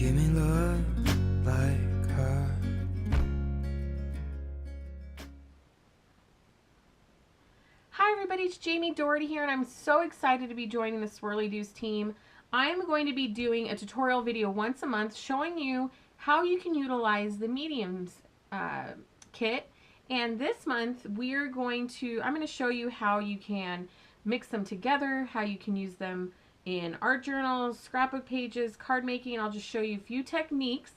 give me love like her. Hi everybody, it's Jamie Doherty here, and I'm so excited to be joining the Swirlydoos team. I am going to be doing a tutorial video once a month showing you how you can utilize the mediums kit. And this month I'm going to show you how you can mix them together, how you can use them in art journals, scrapbook pages, card making, and I'll just show you a few techniques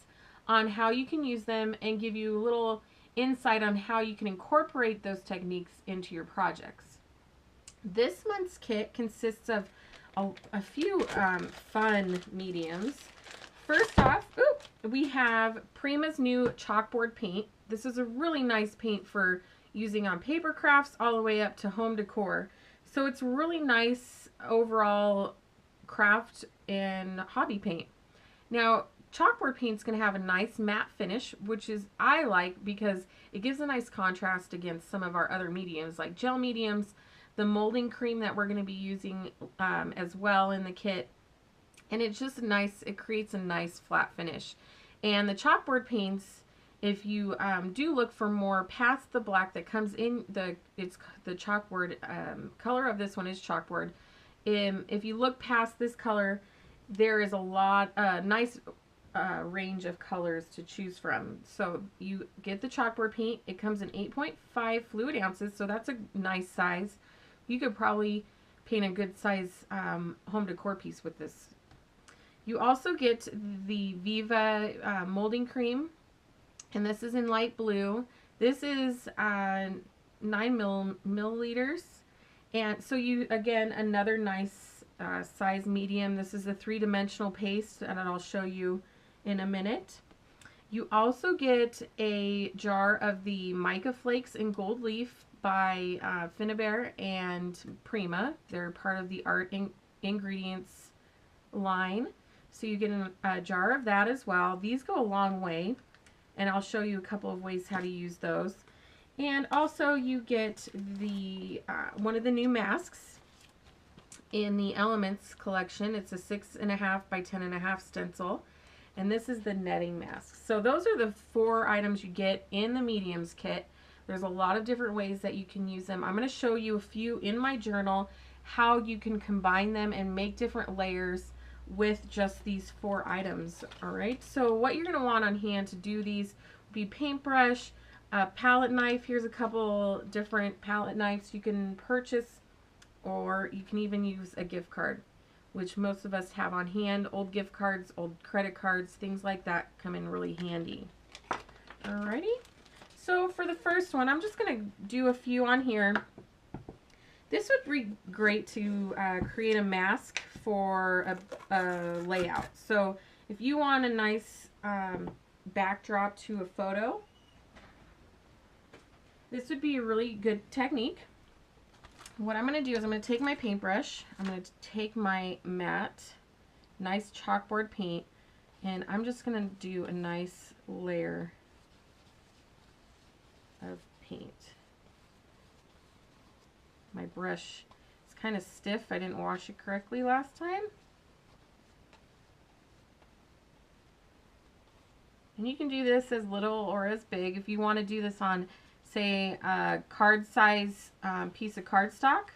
on how you can use them and give you a little insight on how you can incorporate those techniques into your projects. This month's kit consists of a few fun mediums. First off, we have Prima's new chalkboard paint. This is a really nice paint for using on paper crafts all the way up to home decor. So it's really nice overall craft and hobby paint. Now, chalkboard paint's going to have a nice matte finish, which is I like because it gives a nice contrast against some of our other mediums like gel mediums, the molding cream that we're going to be using as well in the kit. And it's just nice, it creates a nice flat finish. And the chalkboard paints, if you do look for more past the black that comes in, the chalkboard color of this one is chalkboard. If you look past this color, there is a lot, nice range of colors to choose from. So you get the chalkboard paint. It comes in 8.5 fluid ounces, so that's a nice size. You could probably paint a good size home decor piece with this. You also get the Viva molding cream, and this is in light blue. This is 9 milliliters, and so you, again, another nice size medium. This is a 3-dimensional paste, and I'll show you in a minute. You also get a jar of the mica flakes in gold leaf by Finnabair and Prima. They're part of the art ingredients line. So you get a jar of that as well. These go a long way, and I'll show you a couple of ways how to use those. And also you get the one of the new masks in the Elements collection. It's a 6.5 by 10.5 stencil. And this is the netting mask. So those are the 4 items you get in the mediums kit. There's a lot of different ways that you can use them. I'm going to show you a few in my journal how you can combine them and make different layers with just these 4 items. Alright, so what you're going to want on hand to do these would be paintbrush, a palette knife. Here's a couple different palette knives you can purchase, or you can even use a gift card, which most of us have on hand. Old gift cards, old credit cards, things like that come in really handy. Alrighty. So for the first one, I'm just going to do a few on here. This would be great to create a mask for a layout. So if you want a nice backdrop to a photo, this would be a really good technique. What I'm going to do is I'm going to take my paintbrush, I'm going to take my matte, nice chalkboard paint, and I'm just going to do a nice layer of paint. My brush is kind of stiff. I didn't wash it correctly last time. And you can do this as little or as big. If you want to do this on, say, a card size piece of cardstock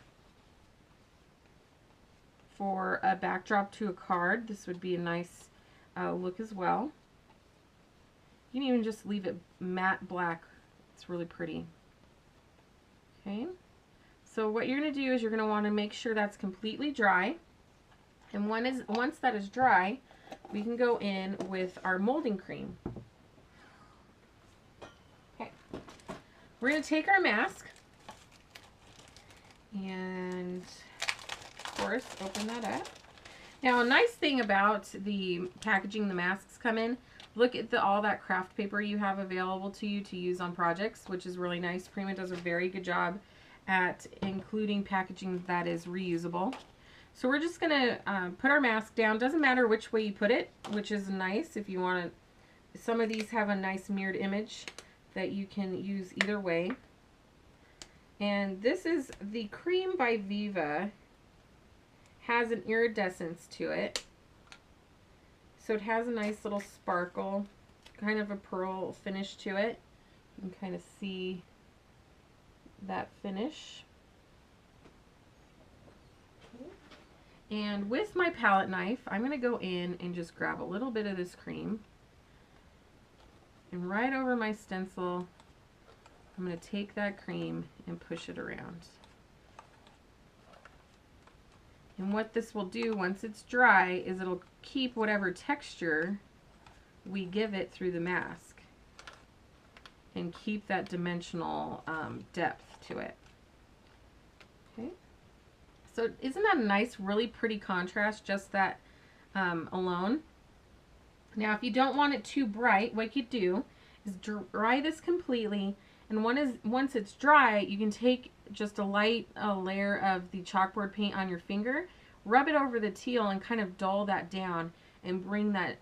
for a backdrop to a card, this would be a nice look as well. You can even just leave it matte black. It's really pretty. Okay, so what you're going to do is you're going to want to make sure that's completely dry. And once that is dry, we can go in with our molding cream. Okay, we're going to take our mask and, of course, open that up. Now, a nice thing about the packaging the masks come in, look at all that craft paper you have available to you to use on projects, which is really nice. Prima does a very good job at including packaging that is reusable. So we're just going to put our mask down. Doesn't matter which way you put it, which is nice if you want to. Some of these have a nice mirrored image that you can use either way. And this is the cream by Viva. Has an iridescence to it. So it has a nice little sparkle, kind of a pearl finish to it. You can kind of see that finish. And with my palette knife, I'm going to go in and just grab a little bit of this cream. And right over my stencil, I'm going to take that cream and push it around. And what this will do once it's dry is it'll keep whatever texture we give it through the mask and keep that dimensional depth to it. Okay. So isn't that a nice, really pretty contrast, just that alone? Now, if you don't want it too bright, what you do is dry this completely, and once it's dry, you can take just a light layer of the chalkboard paint on your finger, rub it over the teal, and kind of dull that down and bring that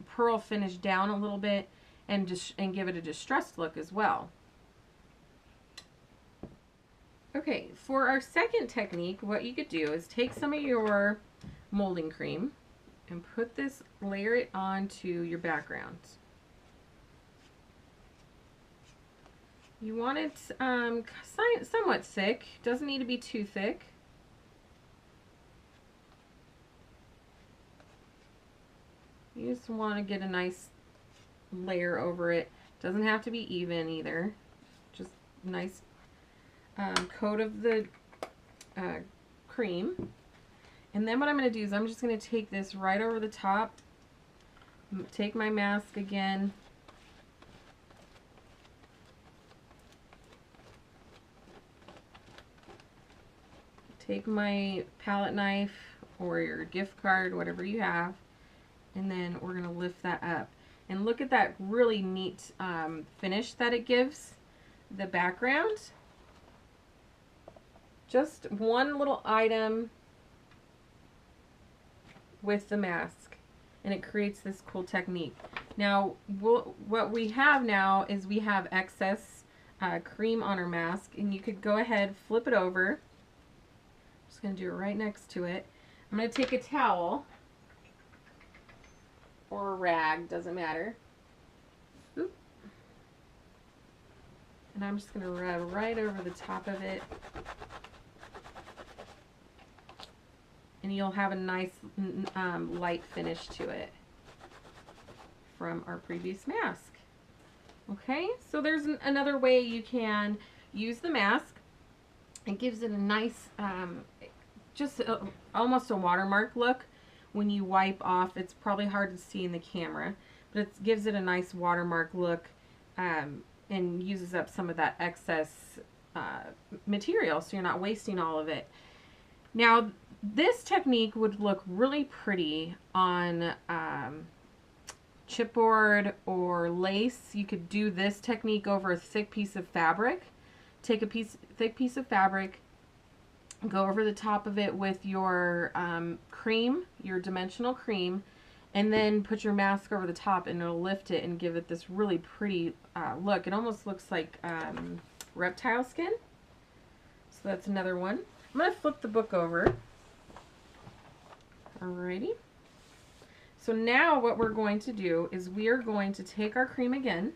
pearl finish down a little bit, and give it a distressed look as well. Okay, for our second technique, what you could do is take some of your molding cream and layer it onto your background. You want it somewhat thick, doesn't need to be too thick. You just want to get a nice layer over it. Doesn't have to be even either. Just nice coat of the cream. And then what I'm going to do is I'm just going to take this right over the top, take my mask again, take my palette knife or your gift card, whatever you have, and then we're going to lift that up. And look at that really neat finish that it gives the background. Just one little item with the mask, and it creates this cool technique. Now, what we have now is we have excess cream on our mask, and you could go ahead, flip it over. I'm just going to do it right next to it. I'm going to take a towel or a rag, doesn't matter. Oop. And I'm just going to rub right over the top of it. And you'll have a nice light finish to it from our previous mask. Okay, so there's another way you can use the mask. It gives it a nice, almost a watermark look. When you wipe off, it's probably hard to see in the camera, but it gives it a nice watermark look and uses up some of that excess material, so you're not wasting all of it. Now, this technique would look really pretty on chipboard or lace. You could do this technique over a thick piece of fabric. Take a thick piece of fabric, go over the top of it with your cream, your dimensional cream, and then put your mask over the top, and it'll lift it and give it this really pretty look. It almost looks like reptile skin. So that's another one. I'm going to flip the book over. Alrighty. So now what we're going to do is we are going to take our cream again,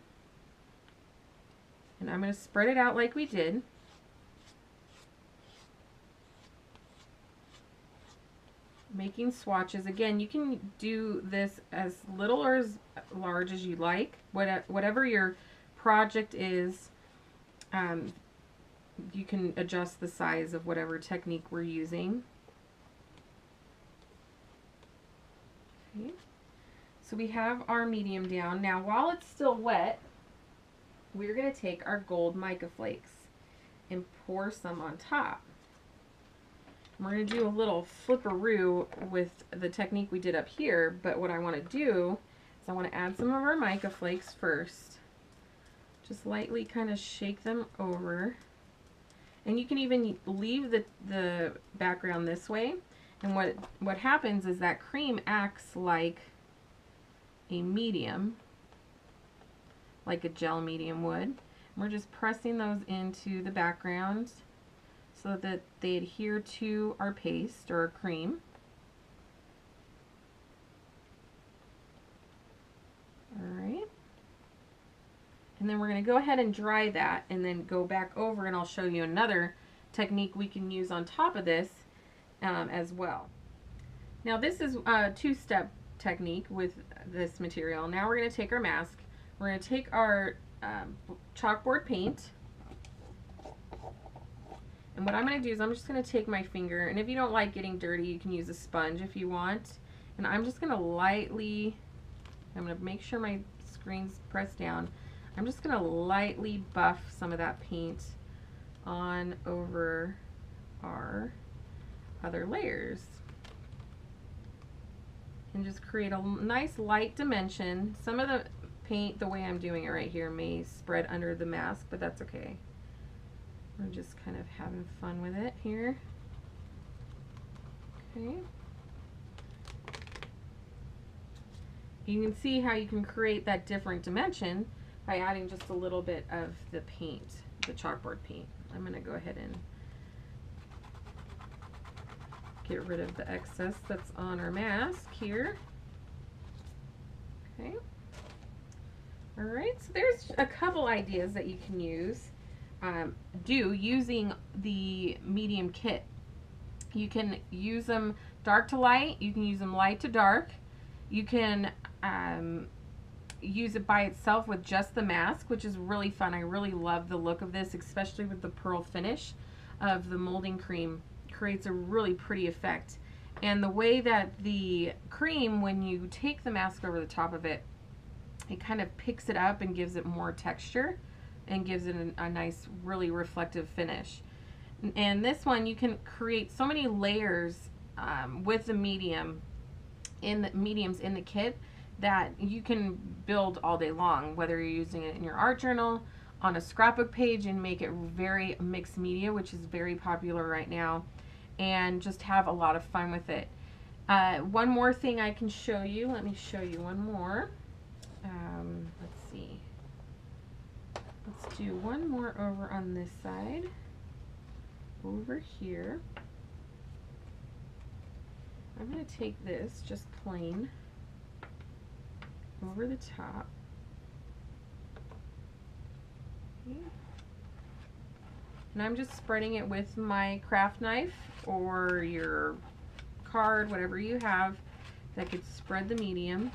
and I'm going to spread it out like we did. Making swatches. Again, you can do this as little or as large as you like. Whatever your project is, you can adjust the size of whatever technique we're using. Okay. So we have our medium down. Now, while it's still wet, we're going to take our gold mica flakes and pour some on top. We're going to do a little flipperoo with the technique we did up here, but what I want to do is I want to add some of our mica flakes first. Just lightly kind of shake them over. And you can even leave the background this way. And what happens is that cream acts like a medium, like a gel medium would. And we're just pressing those into the background so that they adhere to our paste or our cream. All right. And then we're going to go ahead and dry that and then go back over, and I'll show you another technique we can use on top of this as well. Now this is a two-step technique with this material. Now we're going to take our mask. We're going to take our chalkboard paint. And what I'm going to do is I'm just going to take my finger, and if you don't like getting dirty, you can use a sponge if you want. And I'm just going to lightly, I'm going to make sure my screen's pressed down. I'm just going to lightly buff some of that paint on over our other layers. And just create a nice light dimension. Some of the paint, the way I'm doing it right here, may spread under the mask, but that's okay. We're just kind of having fun with it here. Okay. You can see how you can create that different dimension by adding just a little bit of the paint, the chalkboard paint. I'm going to go ahead and get rid of the excess that's on our mask here. Okay. All right, so there's a couple ideas that you can use, using the medium kit. You can use them dark to light, you can use them light to dark, you can use it by itself with just the mask, which is really fun. I really love the look of this, especially with the pearl finish of the molding cream. Creates a really pretty effect. And the way that the cream, when you take the mask over the top of it, it kind of picks it up and gives it more texture and gives it a nice, really reflective finish. And this one, you can create so many layers with the mediums in the kit that you can build all day long, whether you're using it in your art journal, on a scrapbook page, and make it very mixed media, which is very popular right now, and just have a lot of fun with it. One more thing I can show you. Let me show you one more. Let's see. Let's do one more over on this side. Over here. I'm going to take this, just plain, over the top. Okay. And I'm just spreading it with my craft knife or your card, whatever you have that could spread the medium.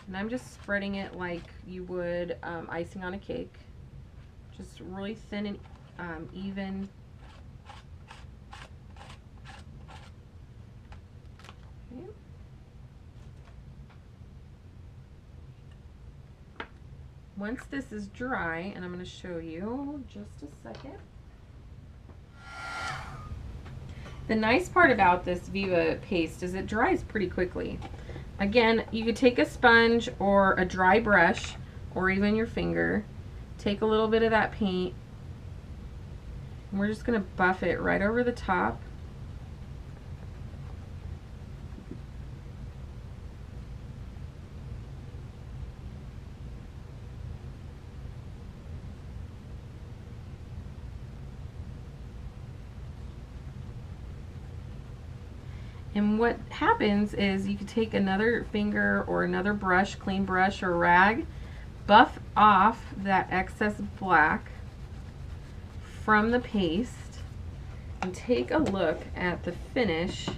And I'm just spreading it like you would icing on a cake. Just really thin and even. Okay. Once this is dry, and I'm going to show you just a second. The nice part about this Viva paste is it dries pretty quickly. Again, you could take a sponge or a dry brush or even your finger, take a little bit of that paint, and we're just going to buff it right over the top. And what happens is you can take another finger or another brush, clean brush or rag, buff off that excess black from the paste, and take a look at the finish,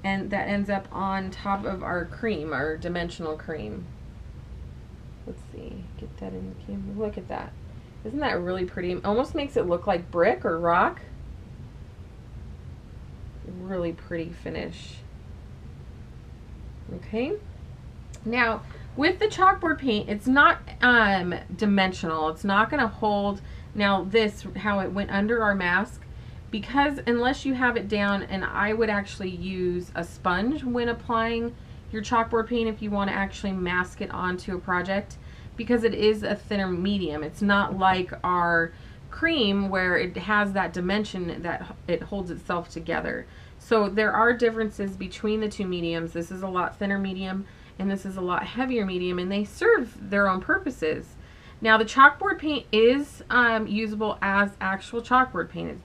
and that ends up on top of our cream, our dimensional cream. Let's see, get that in the camera. Look at that. Isn't that really pretty? It almost makes it look like brick or rock. Really pretty finish. Okay, now with the chalkboard paint, it's not dimensional. It's not going to hold. Now this, how it went under our mask, because unless you have it down, and I would actually use a sponge when applying your chalkboard paint if you want to actually mask it onto a project, because it is a thinner medium. It's not like our cream where it has that dimension that it holds itself together. So there are differences between the two mediums. This is a lot thinner medium and this is a lot heavier medium, and they serve their own purposes. Now the chalkboard paint is usable as actual chalkboard paint.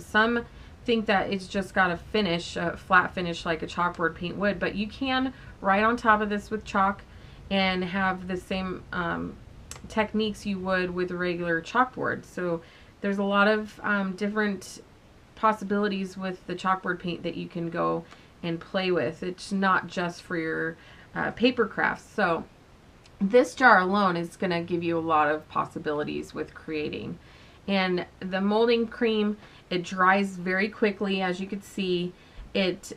Some think that it's just got a finish, a flat finish like a chalkboard paint would, but you can write on top of this with chalk and have the same techniques you would with a regular chalkboard. So there's a lot of different possibilities with the chalkboard paint that you can go and play with. It's not just for your paper crafts. So this jar alone is going to give you a lot of possibilities with creating. And the molding cream, it dries very quickly, as you can see. It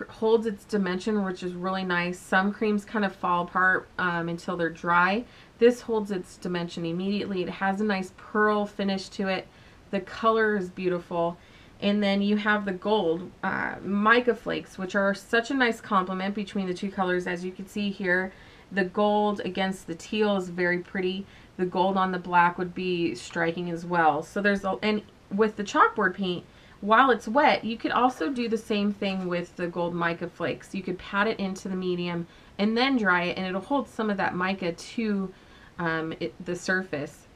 holds its dimension, which is really nice. Some creams kind of fall apart until they're dry. This holds its dimension immediately. It has a nice pearl finish to it. The color is beautiful. And then you have the gold mica flakes, which are such a nice complement between the two colors. As you can see here, the gold against the teal is very pretty. The gold on the black would be striking as well. So there's and with the chalkboard paint, while it's wet, you could also do the same thing with the gold mica flakes. You could pat it into the medium and then dry it, and it'll hold some of that mica to the surface.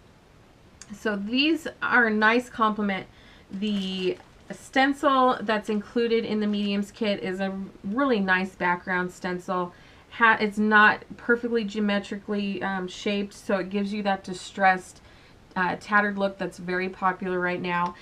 So these are a nice complement. The stencil that's included in the mediums kit is a really nice background stencil. It's not perfectly geometrically shaped, so it gives you that distressed, tattered look that's very popular right now.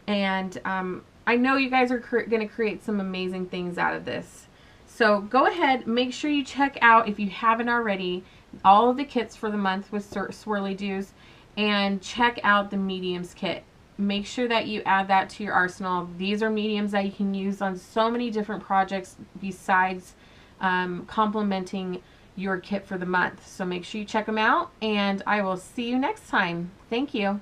And I know you guys are going to create some amazing things out of this. So go ahead, make sure you check out, if you haven't already, all of the kits for the month with Swirlydoos, and check out the mediums kit. Make sure that you add that to your arsenal. These are mediums that you can use on so many different projects besides complementing your kit for the month. So make sure you check them out, and I will see you next time. Thank you.